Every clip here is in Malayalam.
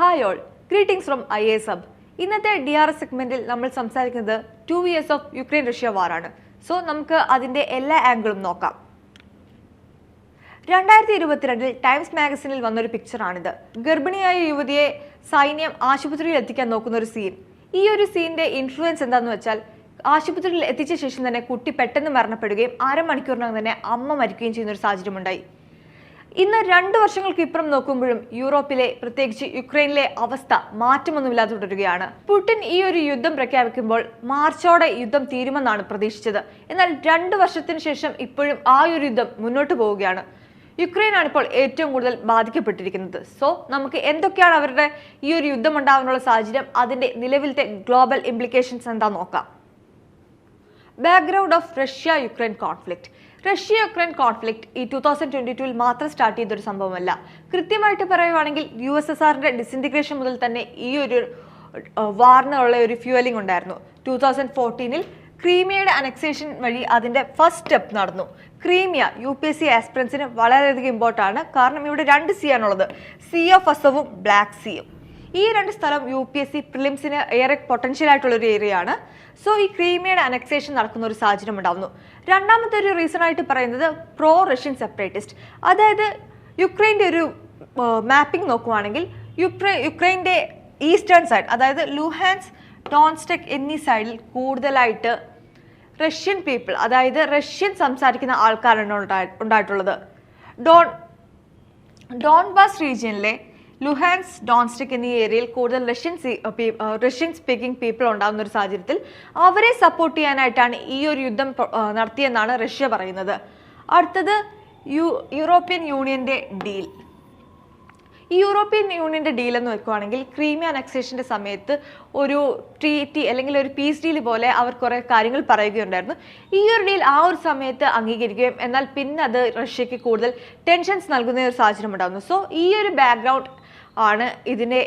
Hi all, greetings from IAS Hub. ഇന്നത്തെ DRS സെഗ്മെന്റിൽ നമ്മൾ സംസാരിക്കുന്നത് 2 years ഓഫ് യുക്രൈൻ റഷ്യ വാറാണ്. സോ നമുക്ക് അതിന്റെ എല്ലാ ആംഗിളും നോക്കാം. 2022 ടൈംസ് മാഗസിനിൽ വന്നൊരു പിക്ചറാണിത്. ഗർഭിണിയായ യുവതിയെ സൈന്യം ആശുപത്രിയിൽ എത്തിക്കാൻ നോക്കുന്ന ഒരു സീൻ. ഈ ഒരു സീനിന്റെ ഇൻഫ്ലുവൻസ് എന്താണെന്ന് വെച്ചാൽ ആശുപത്രിയിൽ എത്തിച്ച ശേഷം തന്നെ കുട്ടി പെട്ടെന്ന് മരണപ്പെടുകയും അരമണിക്കൂറിനകം തന്നെ അമ്മ മരിക്കുകയും ചെയ്യുന്ന ഒരു സാഹചര്യം ഉണ്ടായി. ഇന്ന് 2 വർഷങ്ങൾക്ക് ഇപ്പുറം നോക്കുമ്പോഴും യൂറോപ്പിലെ പ്രത്യേകിച്ച് യുക്രൈനിലെ അവസ്ഥ മാറ്റമൊന്നുമില്ലാതെ തുടരുകയാണ്. പുടിൻ ഈ ഒരു യുദ്ധം പ്രഖ്യാപിക്കുമ്പോൾ മാർച്ചോടെ യുദ്ധം തീരുമെന്നാണ് പ്രതീക്ഷിച്ചത്. എന്നാൽ 2 വർഷത്തിന് ശേഷം ഇപ്പോഴും ആ ഒരു യുദ്ധം മുന്നോട്ട് പോവുകയാണ്. യുക്രൈനാണ് ഇപ്പോൾ ഏറ്റവും കൂടുതൽ ബാധിക്കപ്പെട്ടിരിക്കുന്നത്. സോ നമുക്ക് എന്തൊക്കെയാണ് അവരുടെ ഈ ഒരു യുദ്ധം ഉണ്ടാകാനുള്ള സാഹചര്യം, അതിന്റെ നിലവിലത്തെ ഗ്ലോബൽ ഇംപ്ലിക്കേഷൻസ് എന്താ നോക്കാം. Background of Russia Ukraine conflict. Russia Ukraine conflict ഈ 2022 മാത്രം സ്റ്റാർട്ട് ചെയ്തൊരു സംഭവമല്ല. കൃത്യമായിട്ട് പറയുവാണെങ്കിൽ USSRന്റെ ഡിസിൻറ്റിഗ്രേഷൻ മുതൽ തന്നെ ഈ ഒരു വാറിനുള്ള ഒരു ഫ്യൂവലിംഗ് ഉണ്ടായിരുന്നു. 2014 ക്രീമിയയുടെ അനക്സേഷൻ വഴി അതിന്റെ ഫസ്റ്റ് സ്റ്റെപ്പ് നടന്നു. ക്രീമിയ UPSC ആസ്പിറൻസിന് വളരെയധികം ഇമ്പോർട്ടൻ്റ് ആണ്. കാരണം ഇവിടെ 2 സി ആണുള്ളത്, സീ ഓഫ് അസവും ബ്ലാക്ക് സീയും. ഈ 2 സ്ഥലം UPSC പ്രിലിംസിന് ഏറെ പൊട്ടൻഷ്യൽ ആയിട്ടുള്ള ഒരു ഏരിയ ആണ്. സോ ഈ ക്രീമിയയുടെ അനക്സേഷൻ നടക്കുന്ന ഒരു സാഹചര്യം ഉണ്ടാവുന്നു. രണ്ടാമത്തെ ഒരു റീസൺ ആയിട്ട് പറയുന്നത് പ്രോ റഷ്യൻ സെപ്പറേറ്റിസ്റ്റ്. അതായത് യുക്രൈൻ്റെ ഒരു മാപ്പിംഗ് നോക്കുവാണെങ്കിൽ യുക്രൈൻ്റെ ഈസ്റ്റേൺ സൈഡ്, അതായത് ലുഹാൻസ്, ഡോൺസ്റ്റെക് എന്നീ സൈഡിൽ കൂടുതലായിട്ട് റഷ്യൻ പീപ്പിൾ, അതായത് റഷ്യൻ സംസാരിക്കുന്ന ആൾക്കാരാണ് ഉണ്ടായിട്ടുള്ളത്. ഡോൺബാസ് റീജിയനിലെ ലുഹാൻസ്, ഡോൺസ്റ്റെക് എന്നീ ഏരിയയിൽ കൂടുതൽ റഷ്യൻ സ്പീക്കിംഗ് പീപ്പിൾ ഉണ്ടാകുന്ന ഒരു സാഹചര്യത്തിൽ അവരെ സപ്പോർട്ട് ചെയ്യാനായിട്ടാണ് ഈ ഒരു യുദ്ധം നടത്തിയെന്നാണ് റഷ്യ പറയുന്നത്. അടുത്തത് യൂറോപ്യൻ യൂണിയന്റെ ഡീൽ. ഈ യൂറോപ്യൻ യൂണിയന്റെ ഡീൽ എന്ന് വെക്കുകയാണെങ്കിൽ ക്രീമിയ അനക്സേഷന്റെ സമയത്ത് ഒരു ട്രീറ്റി അല്ലെങ്കിൽ ഒരു പീസ് ഡീൽ പോലെ അവർ കുറെ കാര്യങ്ങൾ പറയുകയുണ്ടായിരുന്നു. ഈ ഒരു ഡീൽ ആ ഒരു സമയത്ത് അംഗീകരിക്കുകയും എന്നാൽ പിന്നെ അത് റഷ്യക്ക് കൂടുതൽ ടെൻഷൻസ് നൽകുന്ന ഒരു സാഹചര്യം ഉണ്ടാകുന്നു. സോ ഈ ഒരു ബാക്ക്ഗ്രൗണ്ട് ആണ് ഇതിനെ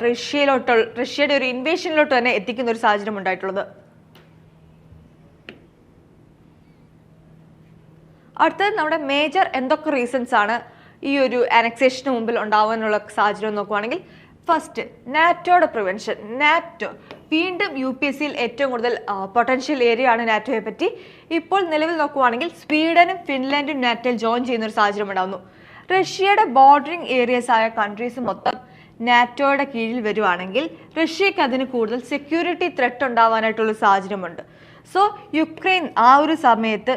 റഷ്യയുടെ ഒരു ഇൻവേഷനിലോട്ട് തന്നെ എത്തിക്കുന്ന ഒരു സാഹചര്യം ഉണ്ടായിട്ടുള്ളത്. അടുത്തത് നമ്മുടെ മേജർ എന്തൊക്കെ റീസൺസ് ആണ് ഈ ഒരു അനക്സേഷന് മുമ്പിൽ ഉണ്ടാവാനുള്ള സാഹചര്യം നോക്കുവാണെങ്കിൽ, ഫസ്റ്റ് നാറ്റോയുടെ പ്രിവെൻഷൻ. നാറ്റോ വീണ്ടും UPSCയിൽ ഏറ്റവും കൂടുതൽ പൊട്ടൻഷ്യൽ ഏരിയ ആണ് നാറ്റോയെ പറ്റി. ഇപ്പോൾ നിലവിൽ നോക്കുവാണെങ്കിൽ സ്വീഡനും ഫിൻലാൻഡും നാറ്റോയിൽ ജോയിൻ ചെയ്യുന്ന ഒരു സാഹചര്യം ഉണ്ടാകുന്നു. റഷ്യയുടെ ബോർഡറിംഗ് ഏരിയസ് ആയ കൺട്രീസ് മൊത്തം നാറ്റോയുടെ കീഴിൽ വരുവാണെങ്കിൽ റഷ്യക്ക് അതിന് കൂടുതൽ സെക്യൂരിറ്റി ത്രെറ്റ് ഉണ്ടാവാനായിട്ടുള്ള സാഹചര്യമുണ്ട്. സോ യുക്രൈൻ ആ ഒരു സമയത്ത്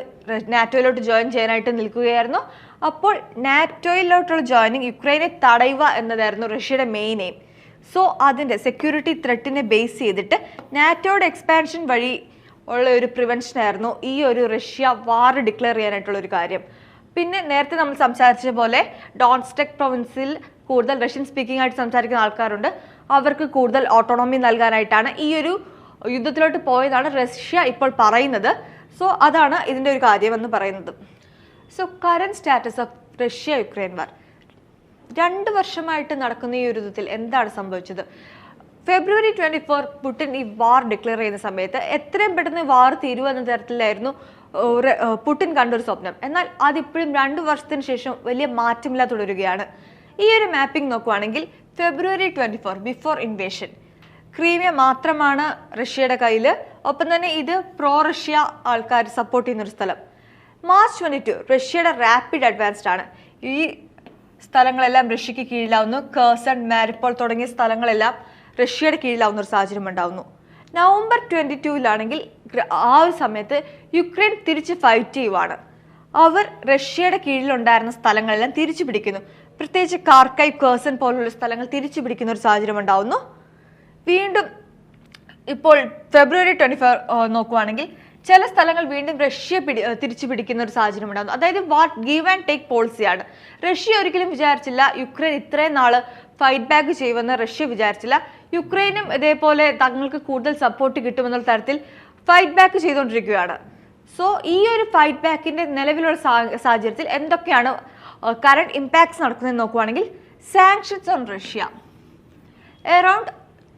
നാറ്റോയിലോട്ട് ജോയിൻ ചെയ്യാനായിട്ട് നിൽക്കുകയായിരുന്നു. അപ്പോൾ നാറ്റോയിലോട്ടുള്ള ജോയിനിങ് യുക്രൈനെ തടയുക എന്നതായിരുന്നു റഷ്യയുടെ മെയിൻ എയിം. സോ അതിൻ്റെ സെക്യൂരിറ്റി ത്രെറ്റിനെ ബേസ് ചെയ്തിട്ട് നാറ്റോയുടെ എക്സ്പാൻഷൻ വഴി ഉള്ള ഒരു പ്രിവെൻഷൻ ആയിരുന്നു ഈ ഒരു റഷ്യ വാർ ഡിക്ലെയർ ചെയ്യാനായിട്ടുള്ള ഒരു കാര്യം. പിന്നെ നേരത്തെ നമ്മൾ സംസാരിച്ച പോലെ ഡോൺസ്റ്റെക് പ്രൊവിൻസിൽ കൂടുതൽ റഷ്യൻ സ്പീക്കിംഗ് ആയിട്ട് സംസാരിക്കുന്ന ആൾക്കാരുണ്ട്. അവർക്ക് കൂടുതൽ ഓട്ടോണോമി നൽകാനായിട്ടാണ് ഈ ഒരു യുദ്ധത്തിലോട്ട് പോയതാണ് റഷ്യ ഇപ്പോൾ പറയുന്നത്. സോ അതാണ് ഇതിൻ്റെ ഒരു കാര്യമെന്ന് പറയുന്നത്. So current status of Russia Ukraine war. 2 വർഷമായിട്ട് നടക്കുന്ന ഈ ഒരു യുദ്ധത്തിൽ എന്താണ് സംഭവിച്ചത്? February 24 പുടിൻ ഈ വാർ ഡിക്ലെയർ ചെയ്യുന്ന സമയത്ത് എത്രയും പെട്ടെന്ന് വാർ തീരുവെന്ന തരത്തിലായിരുന്നു പുടിൻ കണ്ടൊരു സ്വപ്നം. എന്നാൽ അതിപ്പോഴും 2 വർഷത്തിന് ശേഷം വലിയ മാറ്റമില്ലാതെ തുടരുകയാണ്. ഈ ഒരു മാപ്പിംഗ് നോക്കുവാണെങ്കിൽ February 24 ബിഫോർ ഇൻവേഷൻ ക്രീമിയ മാത്രമാണ് റഷ്യയുടെ കയ്യിൽ. ഒപ്പം തന്നെ ഇത് പ്രോ റഷ്യ ആൾക്കാർ സപ്പോർട്ട് ചെയ്യുന്നൊരു സ്ഥലം. മാർച്ച് 22 റഷ്യയുടെ റാപ്പിഡ് അഡ്വാൻസ്ഡ് ആണ്. ഈ സ്ഥലങ്ങളെല്ലാം റഷ്യക്ക് കീഴിലാവുന്നു. കേഴ്സൺ, മാരിപ്പോൾ തുടങ്ങിയ സ്ഥലങ്ങളെല്ലാം റഷ്യയുടെ കീഴിലാവുന്ന ഒരു സാഹചര്യം ഉണ്ടാവുന്നു. നവംബർ 22 ആ ഒരു സമയത്ത് യുക്രൈൻ തിരിച്ച് ഫൈറ്റ് ചെയ്യുവാണ്. അവർ റഷ്യയുടെ കീഴിലുണ്ടായിരുന്ന സ്ഥലങ്ങളെല്ലാം തിരിച്ചു പിടിക്കുന്നു. പ്രത്യേകിച്ച് കാർക്കൈവ്, കേഴ്സൺ പോലുള്ള സ്ഥലങ്ങൾ തിരിച്ചു പിടിക്കുന്ന ഒരു സാഹചര്യം ഉണ്ടാവുന്നു. വീണ്ടും ഇപ്പോൾ February 24 നോക്കുവാണെങ്കിൽ ചില സ്ഥലങ്ങൾ വീണ്ടും റഷ്യ തിരിച്ചു പിടിക്കുന്ന ഒരു സാഹചര്യം ഉണ്ടാകുന്നു. അതായത് ഗീവ് ആൻഡ് ടേക്ക് പോളിസിയാണ്. റഷ്യ ഒരിക്കലും വിചാരിച്ചില്ല യുക്രൈൻ ഇത്രയും നാള് ഫൈറ്റ് ബാക്ക് ചെയ്യുമെന്ന് റഷ്യ വിചാരിച്ചില്ല. യുക്രൈനും ഇതേപോലെ തങ്ങൾക്ക് കൂടുതൽ സപ്പോർട്ട് കിട്ടുമെന്നുള്ള തരത്തിൽ ഫൈറ്റ് ബാക്ക് ചെയ്തുകൊണ്ടിരിക്കുകയാണ്. സോ ഈ ഒരു ഫൈറ്റ് ബാക്കിന്റെ നിലവിലുള്ള സാഹചര്യത്തിൽ എന്തൊക്കെയാണ് കറന്റ് ഇമ്പാക്ട്സ് നടക്കുന്നതെന്ന് നോക്കുവാണെങ്കിൽ, sanctions on Russia. Around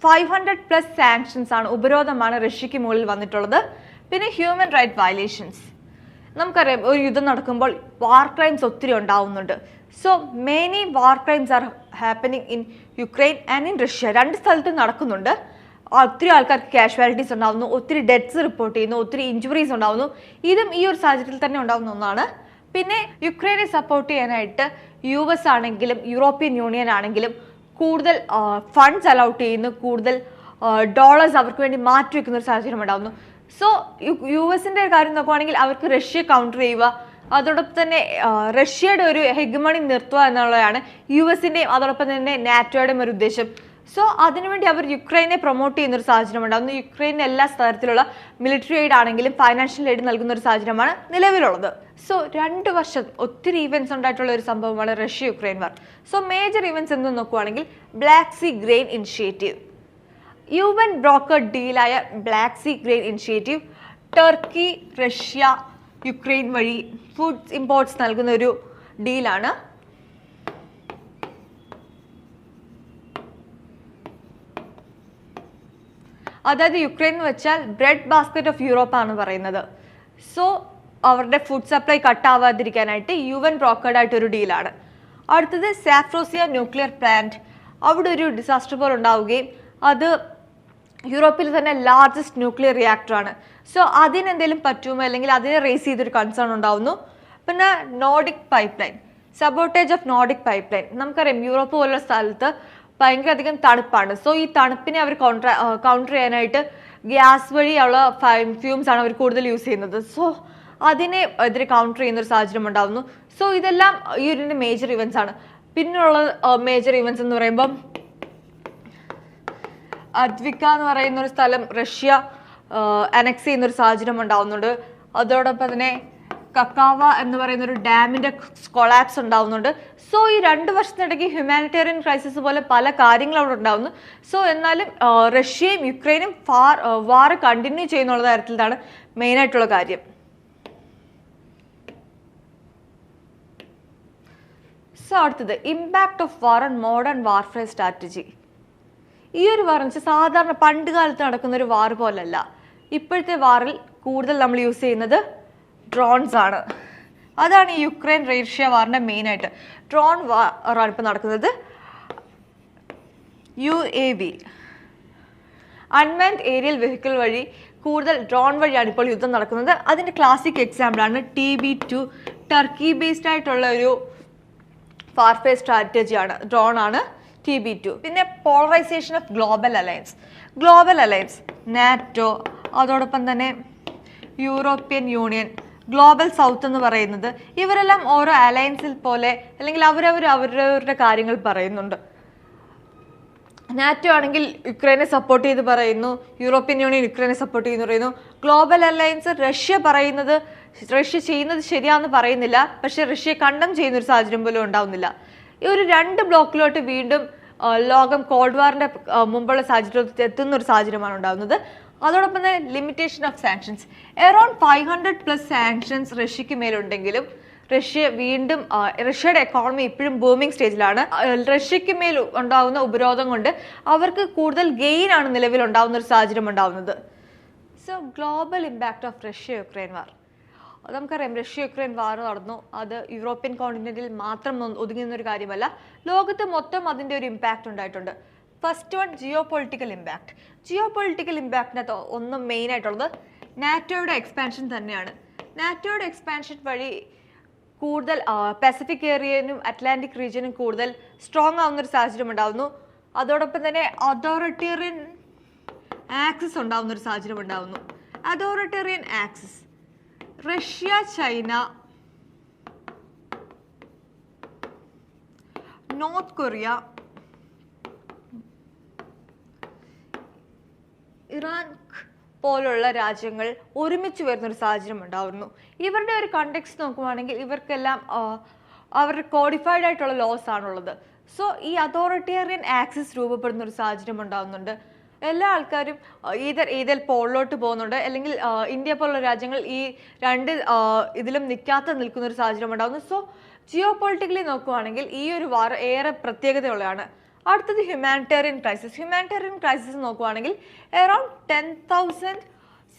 500+ sanctions ആണ്, ഉപരോധമാണ് റഷ്യക്ക് മുകളിൽ വന്നിട്ടുള്ളത്. പിന്നെ ഹ്യൂമൻ റൈറ്റ് വയലേഷൻസ്. നമുക്കറിയാം ഒരു യുദ്ധം നടക്കുമ്പോൾ വാർ ക്രൈംസ് ഒത്തിരി ഉണ്ടാവുന്നുണ്ട്. So many war crimes are happening in Ukraine and in Russia. രണ്ട് സ്ഥലത്തും നടക്കുന്നുണ്ട്. ഒത്തിരി ആൾക്കാർക്ക് കാഷ്വാലിറ്റീസ് ഉണ്ടാവുന്നു, ഒത്തിരി ഡെത്ത്സ് റിപ്പോർട്ട് ചെയ്യുന്നു, ഒത്തിരി ഇഞ്ചുറീസ് ഉണ്ടാവുന്നു. ഇതും ഈ ഒരു സാഹചര്യത്തിൽ തന്നെ ഉണ്ടാവുന്ന ഒന്നാണ്. പിന്നെ യുക്രൈനെ സപ്പോർട്ട് ചെയ്യാനായിട്ട് US ആണെങ്കിലും യൂറോപ്യൻ യൂണിയൻ ആണെങ്കിലും കൂടുതൽ ഫണ്ട്സ് അലൗട്ട് ചെയ്യുന്നു, കൂടുതൽ ഡോളേഴ്സ് അവർക്ക് വേണ്ടി മാറ്റി വെക്കുന്ന ഒരു സാഹചര്യം ഉണ്ടാവുന്നു. സോ US-ന്റെ കാര്യം നോക്കുവാണെങ്കിൽ അവർക്ക് റഷ്യ കൗണ്ടർ ചെയ്യുക, അതോടൊപ്പം തന്നെ റഷ്യയുടെ ഒരു ഹെഗമണി നിർത്തുക എന്നുള്ളതാണ് US-ന്റെയും അതോടൊപ്പം തന്നെ നാറ്റോയുടെയും ഒരു ഉദ്ദേശം. സോ അതിനുവേണ്ടി അവർ യുക്രൈനെ പ്രൊമോട്ട് ചെയ്യുന്ന ഒരു സാഹചര്യം ഉണ്ടാകുന്നു. യുക്രൈനിന് എല്ലാ തരത്തിലുള്ള മിലിറ്ററി എയ്ഡ് ആണെങ്കിലും ഫൈനാൻഷ്യൽ എയ്ഡ് നൽകുന്ന ഒരു സാഹചര്യമാണ് നിലവിലുള്ളത്. സോ 2 വർഷം ഒത്തിരി ഈവൻറ്റ്സ് ഉണ്ടായിട്ടുള്ള ഒരു സംഭവമാണ് Russia Ukraine war. So major events എന്ന് നോക്കുവാണെങ്കിൽ black sea grain initiative, UN broker ഡീലായ black sea grain initiative Turkey Russia Ukraine വഴി ഫുഡ് ഇമ്പോർട്ട്സ് നൽകുന്ന ഒരു ഡീലാണ്. അതായത് യുക്രൈൻ എന്ന് വെച്ചാൽ ബ്രെഡ് ബാസ്ക്കറ്റ് ഓഫ് യൂറോപ്പ് ആണ് പറയുന്നത്. സോ അവരുടെ ഫുഡ് സപ്ലൈ കട്ടാവാതിരിക്കാനായിട്ട് UN ബ്രോക്കേർഡ് ആയിട്ടൊരു ഡീലാണ്. അടുത്തത് സാഫ്രോസിയ ന്യൂക്ലിയർ പ്ലാന്റ്. അവിടെ ഒരു ഡിസാസ്റ്റർ പോലെ ഉണ്ടാവുകയും അത് യൂറോപ്പിൽ തന്നെ ലാർജസ്റ്റ് ന്യൂക്ലിയർ റിയാക്ടറാണ്. സോ അതിനെന്തെങ്കിലും പറ്റുമോ അല്ലെങ്കിൽ അതിനെ റേസ് ചെയ്തൊരു കൺസേൺ ഉണ്ടാവുന്നു. പിന്നെ Nordic pipe line, sabotage of Nordic pipe line. നമുക്കറിയാം യൂറോപ്പ് പോലുള്ള സ്ഥലത്ത് ഭയങ്കര അധികം തണുപ്പാണ്. സോ ഈ തണുപ്പിനെ അവർ കൗണ്ടർ ചെയ്യാനായിട്ട് ഗ്യാസ് വഴിയുള്ള ഫ്യൂംസ് ആണ് അവർ കൂടുതൽ യൂസ് ചെയ്യുന്നത്. സോ അതിനെ എതിരെ കൗണ്ടർ ചെയ്യുന്ന ഒരു സാഹചര്യം ഉണ്ടാവുന്നു. സോ ഇതെല്ലാം ഈ ഒരു മേജർ ഇവൻറ്റ്സ് ആണ്. പിന്നെയുള്ള മേജർ ഇവൻറ്റ്സ് എന്ന് പറയുമ്പം അദ്വിക്ക എന്ന് പറയുന്ന ഒരു സ്ഥലം റഷ്യ അനക്സ് ചെയ്യുന്ന ഒരു സാഹചര്യം ഉണ്ടാവുന്നുണ്ട്. അതോടൊപ്പം തന്നെ കക്കാവ എന്ന് പറയുന്ന ഒരു ഡാമിന്റെ കൊളാപ്സ് ഉണ്ടാവുന്നുണ്ട്. സോ ഈ 2 വർഷത്തിനിടയ്ക്ക് ഹ്യൂമാനിറ്റേറിയൻ ക്രൈസിസ് പോലെ പല കാര്യങ്ങളും അവിടെ ഉണ്ടാവുന്നു. സോ എന്നാലും റഷ്യയും യുക്രൈനും വാർ കണ്ടിന്യൂ ചെയ്യുന്നുള്ള തരത്തിലാണ് മെയിനായിട്ടുള്ള കാര്യം. സോ അടുത്തത് impact of war on modern warfare strategy. ഈ ഒരു വാർ എന്ന് വെച്ചാൽ സാധാരണ പണ്ട് കാലത്ത് നടക്കുന്ന ഒരു വാർ പോലല്ല. ഇപ്പോഴത്തെ വാറിൽ കൂടുതൽ നമ്മൾ യൂസ് ചെയ്യുന്നത് ഡ്രോൺസ് ആണ്. അതാണ് ഈ യുക്രൈൻ റഷ്യ വാറിന്റെ മെയിനായിട്ട്. ഡ്രോൺ വാറാണ് ഇപ്പോൾ നടക്കുന്നത്. UAV അൺമാൻഡ് ഏരിയൽ വെഹിക്കിൾ വഴി കൂടുതൽ ഡ്രോൺ വഴിയാണ് ഇപ്പോൾ യുദ്ധം നടക്കുന്നത്. അതിൻ്റെ ക്ലാസിക് എക്സാമ്പിളാണ് TB2. ടർക്കി ബേസ്ഡ് ആയിട്ടുള്ള ഒരു വാർഫെയർ സ്ട്രാറ്റജിയാണ്, ഡ്രോൺ ആണ് TB2. പിന്നെ polarisation of global alliance NATO, അതോടൊപ്പം തന്നെ യൂറോപ്യൻ യൂണിയൻ, ഗ്ലോബൽ സൗത്ത് എന്ന് പറയുന്നത്, ഇവരെല്ലാം ഓരോ അലയൻസിൽ പോലെ അല്ലെങ്കിൽ അവരവരുടെ കാര്യങ്ങൾ പറയുന്നുണ്ട്. നാറ്റോ ആണെങ്കിൽ യുക്രൈനെ സപ്പോർട്ട് ചെയ്ത് പറയുന്നു, യൂറോപ്യൻ യൂണിയൻ യുക്രൈനെ സപ്പോർട്ട് ചെയ്യുന്നു പറയുന്നു. ഗ്ലോബൽ അലയൻസ് റഷ്യ ചെയ്യുന്നത് ശരിയാണെന്ന് പറയുന്നില്ല, പക്ഷെ റഷ്യ കണ്ടം ചെയ്യുന്ന ഒരു സാഹചര്യം പോലും ഉണ്ടാവുന്നില്ല. ഈ ഒരു 2 ബ്ലോക്കിലോട്ട് വീണ്ടും ലോകം കോൾഡ് വാറിന്റെ മുമ്പുള്ള സാഹചര്യത്തിൽ എത്തുന്ന ഒരു സാഹചര്യമാണ് ഉണ്ടാകുന്നത്. അതോടൊപ്പം തന്നെ limitation of sanctions, around 500+ sanctions റഷ്യക്ക് മേലുണ്ടെങ്കിലും റഷ്യയുടെ എക്കോണമി ഇപ്പോഴും ബൂമിംഗ് സ്റ്റേജിലാണ്. റഷ്യക്ക് മേൽ ഉണ്ടാകുന്ന ഉപരോധം കൊണ്ട് അവർക്ക് കൂടുതൽ ഗെയിൻ ആണ് നിലവിൽ ഉണ്ടാകുന്ന ഒരു സാഹചര്യം ഉണ്ടാകുന്നത്. So global impact of Russia Ukraine war. നമുക്കറിയാം റഷ്യ യുക്രൈൻ വാർ നടന്നു. അത് യൂറോപ്യൻ കോണ്ടിനെന്റിൽ മാത്രം ഒതുങ്ങുന്ന ഒരു കാര്യമല്ല, ലോകത്ത് മൊത്തം അതിൻ്റെ ഒരു ഇമ്പാക്റ്റ് ഉണ്ടായിട്ടുണ്ട്. ഫസ്റ്റ് വൺ ജിയോ പൊളിറ്റിക്കൽ ഇമ്പാക്റ്റിനകത്ത് ഒന്നും മെയിൻ ആയിട്ടുള്ളത് നാറ്റോയുടെ എക്സ്പാൻഷൻ തന്നെയാണ്. നാറ്റോയുടെ എക്സ്പാൻഷൻ വഴി കൂടുതൽ പസഫിക് ഏരിയനും അറ്റ്ലാന്റിക് റീജിയനും കൂടുതൽ സ്ട്രോങ് ആവുന്ന ഒരു സാഹചര്യം ഉണ്ടാകുന്നു. അതോടൊപ്പം തന്നെ അതോറിറ്റേറിയൻ ആക്സിസ് ഉണ്ടാവുന്ന ഒരു സാഹചര്യം ഉണ്ടാകുന്നു. Authoritarian axis Russia, China, north Korea, Iran പോലുള്ള രാജ്യങ്ങൾ ഒരുമിച്ച് വരുന്നൊരു സാഹചര്യം ഉണ്ടാവുന്നു. ഇവരുടെ ഒരു കണ്ടെക്സ്റ്റ് നോക്കുവാണെങ്കിൽ ഇവർക്കെല്ലാം അവരുടെ കോഡിഫൈഡ് ആയിട്ടുള്ള ലോസ് ആണുള്ളത്. സോ ഈ അതോറിറ്റേറിയൻ ആക്സിസ് രൂപപ്പെടുന്ന ഒരു സാഹചര്യം ഉണ്ടാകുന്നുണ്ട്. എല്ലാ ആൾക്കാരും ഏതിൽ പോളിലോട്ട് പോകുന്നുണ്ട്, അല്ലെങ്കിൽ ഇന്ത്യ പോലുള്ള രാജ്യങ്ങൾ ഈ 2 ഇതിലും നിൽക്കുന്ന ഒരു സാഹചര്യം ഉണ്ടാകുന്നു. സോ ജിയോ പൊളിറ്റിക്കലി നോക്കുവാണെങ്കിൽ ഈ ഒരു വാർ ഏറെ പ്രത്യേകതയുള്ളതാണ്. അടുത്തത് ഹ്യൂമാനിറ്റേറിയൻ ക്രൈസിസ് നോക്കുവാണെങ്കിൽ അറൌണ്ട് 10,000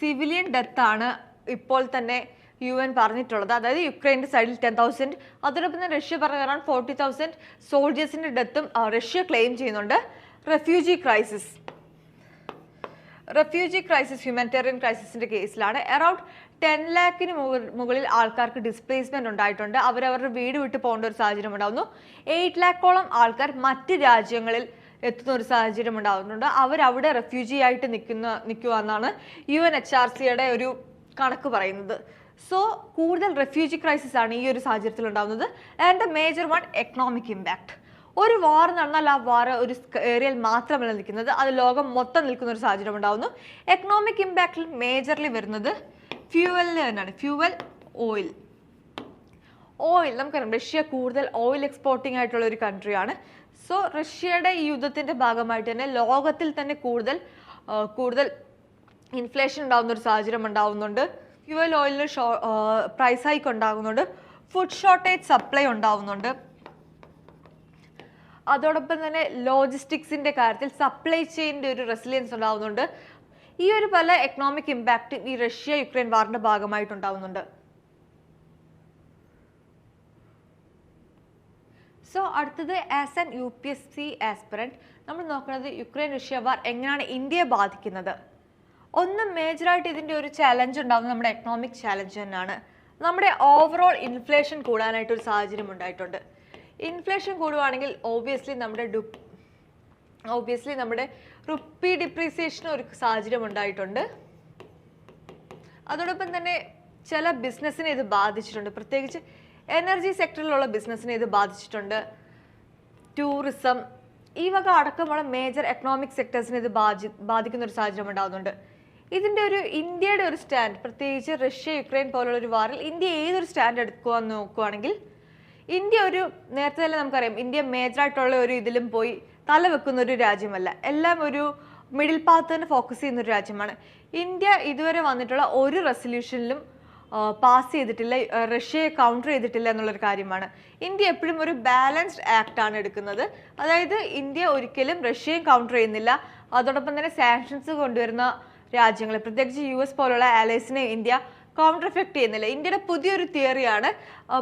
സിവിലിയൻ ഡെത്ത് ആണ് ഇപ്പോൾ തന്നെ UN പറഞ്ഞിട്ടുള്ളത്. അതായത് യുക്രൈൻ്റെ സൈഡിൽ 10,000, അതോടൊപ്പം തന്നെ റഷ്യ പറഞ്ഞ അറൌണ്ട് 40,000 സോൾജേഴ്സിൻ്റെ ഡെത്തും റഷ്യ ക്ലെയിം ചെയ്യുന്നുണ്ട്. റെഫ്യൂജി ക്രൈസിസ് ഹ്യൂമാനിറ്റേറിയൻ ക്രൈസിസിന്റെ കേസിലാണ് അറൌണ്ട് 10 lakhന് മുകളിൽ ആൾക്കാർക്ക് ഡിസ്പ്ലേസ്മെന്റ് ഉണ്ടായിട്ടുണ്ട്. അവരവരുടെ വീട് വിട്ട് പോകേണ്ട ഒരു സാഹചര്യം ഉണ്ടാകുന്നു. 8 lakhോളം ആൾക്കാർ മറ്റ് രാജ്യങ്ങളിൽ എത്തുന്ന ഒരു സാഹചര്യം ഉണ്ടാകുന്നുണ്ട്. അവരവിടെ റെഫ്യൂജി ആയിട്ട് നിൽക്കുക എന്നാണ് UNHRCയുടെ ഒരു കണക്ക് പറയുന്നത്. സോ കൂടുതൽ റെഫ്യൂജി ക്രൈസിസ് ആണ് ഈ ഒരു സാഹചര്യത്തിൽ ഉണ്ടാകുന്നത്. And the major one economic impact. ഒരു വാർ നടന്നാൽ ആ വാർ ഒരു ഏരിയയിൽ മാത്രമല്ല നിൽക്കുന്നത്, അത് ലോകം മൊത്തം നിൽക്കുന്ന ഒരു സാഹചര്യം ഉണ്ടാകുന്നു. എക്കണോമിക് ഇമ്പാക്റ്റിൽ മേജർലി വരുന്നത് ഫ്യൂവലിന് തന്നെയാണ്. Fuel, oil. നമുക്കറിയാം റഷ്യ കൂടുതൽ ഓയിൽ എക്സ്പോർട്ടിംഗ് ആയിട്ടുള്ള ഒരു കൺട്രിയാണ്. സോ റഷ്യയുടെ ഈ യുദ്ധത്തിന്റെ ഭാഗമായിട്ട് തന്നെ ലോകത്തിൽ തന്നെ കൂടുതൽ ഇൻഫ്ലേഷൻ ഉണ്ടാകുന്ന ഒരു സാഹചര്യം ഉണ്ടാകുന്നുണ്ട്. ഫ്യൂവൽ ഓയിലിന് പ്രൈസ് ഹൈക്ക് ഉണ്ടാകുന്നുണ്ട്. ഫുഡ് ഷോർട്ടേജ് സപ്ലൈ ഉണ്ടാകുന്നുണ്ട്. അതോടൊപ്പം തന്നെ ലോജിസ്റ്റിക്സിന്റെ കാര്യത്തിൽ സപ്ലൈ ചെയിൻ്റെ ഒരു റെസിലിയൻസ് ഉണ്ടാകുന്നുണ്ട്. ഈ ഒരു പല എക്കണോമിക് ഇമ്പാക്റ്റ് ഈ റഷ്യ യുക്രൈൻ വാറിന്റെ ഭാഗമായിട്ടുണ്ടാവുന്നുണ്ട്. സോ അടുത്തത് ആസ് ആൻ UPSC ആസ്പിറന്റ് നമ്മൾ നോക്കുന്നത് യുക്രൈൻ റഷ്യ വാർ എങ്ങനെയാണ് ഇന്ത്യയെ ബാധിക്കുന്നത്. ഒന്ന് മേജറായിട്ട് ഇതിൻ്റെ ഒരു ചാലഞ്ച് ഉണ്ടാകുന്നത് നമ്മുടെ എക്കണോമിക് ചാലഞ്ച് തന്നെയാണ്. നമ്മുടെ ഓവറോൾ ഇൻഫ്ലേഷൻ കൂടാനായിട്ട് ഒരു സാഹചര്യം ഉണ്ടായിട്ടുണ്ട്. ഇൻഫ്ലേഷൻ കൂടുകയാണെങ്കിൽ ഓബിയസ്ലി നമ്മുടെ റുപ്പി ഡിപ്രീസിയേഷന് ഒരു സാഹചര്യം ഉണ്ടായിട്ടുണ്ട്. അതോടൊപ്പം തന്നെ ചില ബിസിനസ്സിനെ ഇത് ബാധിച്ചിട്ടുണ്ട്. പ്രത്യേകിച്ച് എനർജി സെക്ടറിലുള്ള ബിസിനസ്സിനെ ഇത് ബാധിച്ചിട്ടുണ്ട്. ടൂറിസം, ഈ വക അടക്കമുള്ള മേജർ എക്കണോമിക് സെക്ടേഴ്സിനെ ഇത് ബാധിക്കുന്ന ഒരു സാഹചര്യം ഉണ്ടാകുന്നുണ്ട്. ഇതിൻ്റെ ഒരു ഇന്ത്യയുടെ ഒരു സ്റ്റാൻഡ്, പ്രത്യേകിച്ച് റഷ്യ യുക്രൈൻ പോലുള്ള ഒരു വാറിൽ ഇന്ത്യ ഏതൊരു സ്റ്റാൻഡ് എടുക്കുകയെന്ന് നോക്കുകയാണെങ്കിൽ ഇന്ത്യ നേരത്തെ തന്നെ നമുക്കറിയാം, ഇന്ത്യ മേജറായിട്ടുള്ള ഒരു ഇതിലും പോയി തല വെക്കുന്ന ഒരു രാജ്യമല്ല. എല്ലാം ഒരു മിഡിൽ പാത്ത് തന്നെ ഫോക്കസ് ചെയ്യുന്ന ഒരു രാജ്യമാണ്. ഇന്ത്യ ഇതുവരെ വന്നിട്ടുള്ള ഒരു റെസൊല്യൂഷനിലും പാസ് ചെയ്തിട്ടില്ല, റഷ്യയെ കൗണ്ടർ ചെയ്തിട്ടില്ല എന്നുള്ളൊരു കാര്യമാണ്. ഇന്ത്യ എപ്പോഴും ഒരു ബാലൻസ്ഡ് ആക്ട് ആണ് എടുക്കുന്നത്. അതായത് ഇന്ത്യ ഒരിക്കലും റഷ്യയും കൗണ്ടർ ചെയ്യുന്നില്ല. അതോടൊപ്പം തന്നെ സാങ്ഷൻസ് കൊണ്ടുവരുന്ന രാജ്യങ്ങളെ, പ്രത്യേകിച്ച് US പോലുള്ള ആലൈസിനെ ഇന്ത്യ കൗണ്ടർ എഫക്ട് ചെയ്യുന്നില്ല. ഇന്ത്യയുടെ പുതിയൊരു തിയറിയാണ്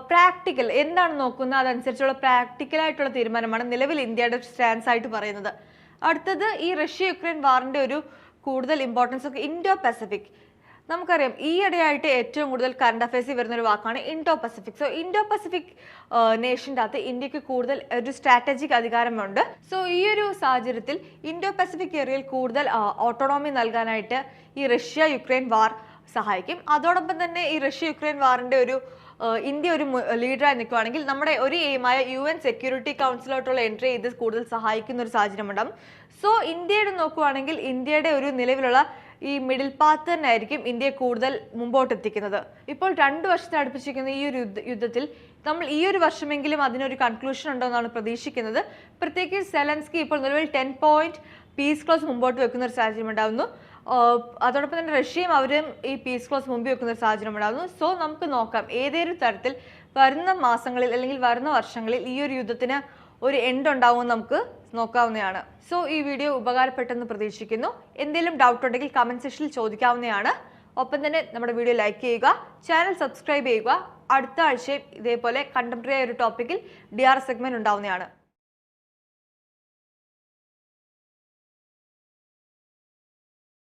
പ്രാക്ടിക്കൽ, എന്താണ് നോക്കുന്നത് അതനുസരിച്ചുള്ള പ്രാക്ടിക്കലായിട്ടുള്ള തീരുമാനമാണ് നിലവിൽ ഇന്ത്യയുടെ സ്റ്റാൻസ് ആയിട്ട് പറയുന്നത്. അടുത്തത് ഈ റഷ്യ യുക്രൈൻ വാറിന്റെ ഒരു കൂടുതൽ ഇമ്പോർട്ടൻസ് ഒക്കെ ഇൻഡോ പസഫിക്. നമുക്കറിയാം ഈയിടെയായിട്ട് ഏറ്റവും കൂടുതൽ കറണ്ട് അഫയേഴ്സിൽ വരുന്ന ഒരു വാക്കാണ് Indo Pacific. So Indo Pacific നേഷൻ്റെ അകത്ത് ഇന്ത്യക്ക് കൂടുതൽ ഒരു സ്ട്രാറ്റജിക് അധികാരമുണ്ട്. സോ ഈ ഒരു സാഹചര്യത്തിൽ ഇൻഡോ പസഫിക് ഏരിയയിൽ കൂടുതൽ ഓട്ടോണോമി നൽകാനായിട്ട് ഈ റഷ്യ യുക്രൈൻ വാർ സഹായിക്കും. അതോടൊപ്പം തന്നെ ഈ റഷ്യ യുക്രൈൻ വാറിന്റെ ഇന്ത്യ ഒരു ലീഡറായി നിൽക്കുകയാണെങ്കിൽ നമ്മുടെ ഒരു എയിമായ UN സെക്യൂരിറ്റി കൗൺസിലോട്ടുള്ള എൻട്രി ഇത് കൂടുതൽ സഹായിക്കുന്ന ഒരു സാഹചര്യം ഉണ്ടാകും. സോ ഇന്ത്യയുടെ നോക്കുകയാണെങ്കിൽ ഇന്ത്യയുടെ ഒരു നിലവിലുള്ള ഈ മിഡിൽ പാത്ത് തന്നെ ആയിരിക്കും ഇന്ത്യയെ കൂടുതൽ മുമ്പോട്ട് എത്തിക്കുന്നത്. ഇപ്പോൾ 2 വർഷത്തെ അടുപ്പിച്ചിരിക്കുന്ന ഈ ഒരു യുദ്ധത്തിൽ നമ്മൾ ഈ ഒരു വർഷമെങ്കിലും അതിനൊരു കൺക്ലൂഷൻ ഉണ്ടോ എന്നാണ് പ്രതീക്ഷിക്കുന്നത്. പ്രത്യേകിച്ച് സെലൻസ്കി ഇപ്പോൾ നിലവിൽ 10 point പീസ് ക്ലോസ് മുമ്പോട്ട് വെക്കുന്ന ഒരു സാഹചര്യം ഉണ്ടാകുന്നു. അതോടൊപ്പം തന്നെ റഷ്യയും അവരും ഈ പീസ് ക്ലോസ് മുമ്പിൽ വെക്കുന്ന ഒരു സാഹചര്യം ഉണ്ടാകുന്നു. സോ നമുക്ക് നോക്കാം ഏതൊരു തരത്തിൽ വരുന്ന മാസങ്ങളിൽ അല്ലെങ്കിൽ വരുന്ന വർഷങ്ങളിൽ ഈ ഒരു യുദ്ധത്തിന് ഒരു എൻഡ് ഉണ്ടാവുമെന്ന് നമുക്ക് നോക്കാവുന്നതാണ്. സോ ഈ വീഡിയോ ഉപകാരപ്പെട്ടെന്ന് പ്രതീക്ഷിക്കുന്നു. എന്തെങ്കിലും ഡൗട്ട് ഉണ്ടെങ്കിൽ കമന്റ് സെക്ഷനിൽ ചോദിക്കാവുന്നതാണ്. ഒപ്പം തന്നെ നമ്മുടെ വീഡിയോ ലൈക്ക് ചെയ്യുക, ചാനൽ സബ്സ്ക്രൈബ് ചെയ്യുക. അടുത്ത ആഴ്ചയും ഇതേപോലെ കണ്ടംപററി ആയ ഒരു ടോപ്പിക്കിൽ DR സെഗ്മെന്റ് ഉണ്ടാവുന്നതാണ്.